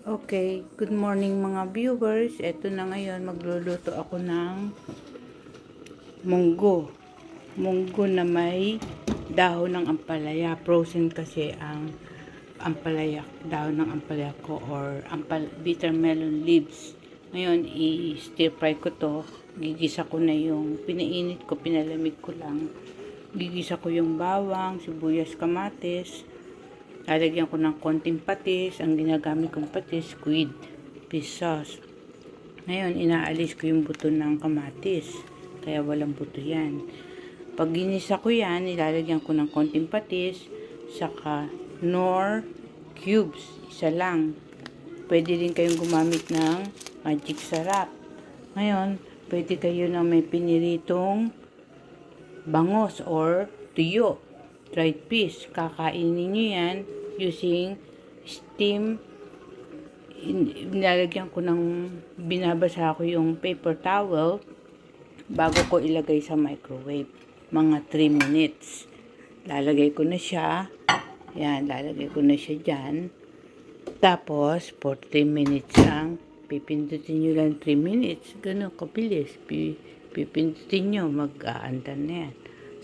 Okay, good morning mga viewers. Ito na ngayon, magluluto ako ng munggo. Munggo na may dahon ng ampalaya. Frozen kasi ang ampalaya, dahon ng ampalaya ko or bitter melon leaves. Ngayon, i-stir fry ko to. Gigisa ko na yung pinainit ko, pinalamig ko lang. Gigisa ko yung bawang, sibuyas, kamatis. Lalagyan ko ng konting patis. Ang ginagamit kong patis, squid fish sauce. Ngayon, inaalis ko yung buto ng kamatis. Kaya walang buto yan. Pag ginisa ko yan, ilalagyan ko ng konting patis. Saka nor cubes. Isa lang. Pwede din kayong gumamit ng magic sarap. Ngayon, pwede kayo na may piniritong bangos or tuyo. Dried fish. Kakainin nyo yan using steam. Nilalagyan ko ng, binabasa ko yung paper towel bago ko ilagay sa microwave. Mga 3 minutes. Lalagay ko na siya. Yan, lalagay ko na siya dyan. Tapos, for 3 minutes lang. Pipindutin nyo lang 3 minutes. Ganun, kabilis. Pipindutin nyo, mag-aandan na yan.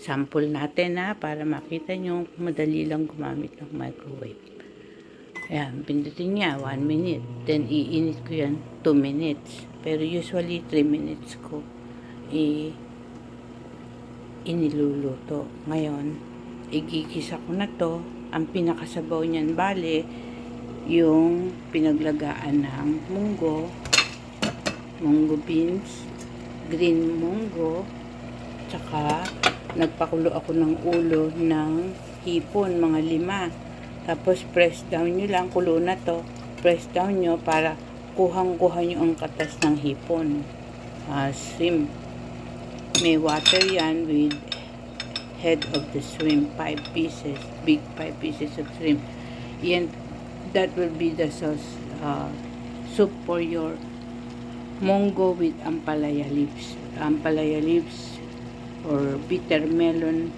Sample natin para makita nyo madali lang gumamit ng microwave. Ayan, pindutin niya 1 minute. Then iinit ko yan 2 minutes. Pero usually 3 minutes ko iniluluto. Ngayon, igigisa ko na to. Ang pinakasabaw niyan bale yung pinaglagaan ng munggo beans, green munggo, tsaka nagpakulo ako ng ulo ng hipon, mga 5. Tapos press down nyo lang, kulo na to. Press down nyo para kuhang-kuha nyo ang katas ng hipon. Shrimp. May water yan with head of the shrimp, 5 pieces. Big 5 pieces of shrimp. Yan, that will be the sauce, soup for your munggo with ampalaya leaves. Ampalaya leaves or bitter melon.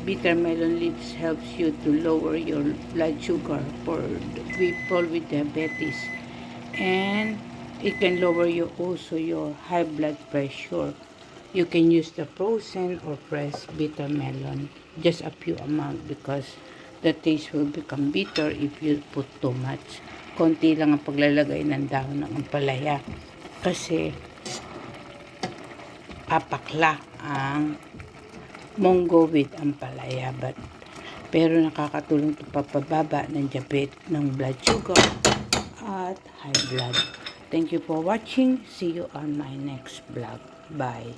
Bitter melon leaves helps you to lower your blood sugar for people with diabetes, and it can lower also your high blood pressure. You can use the frozen or fresh bitter melon, just a few amount, because the taste will become bitter if you put too much. Konti lang ang paglalagay ng dahon ng ampalaya kasi apakla ang munggo with ampalaya, pero nakakatulong ito papababa ng diabetes, ng blood sugar at high blood. Thank you for watching. See you on my next vlog. Bye.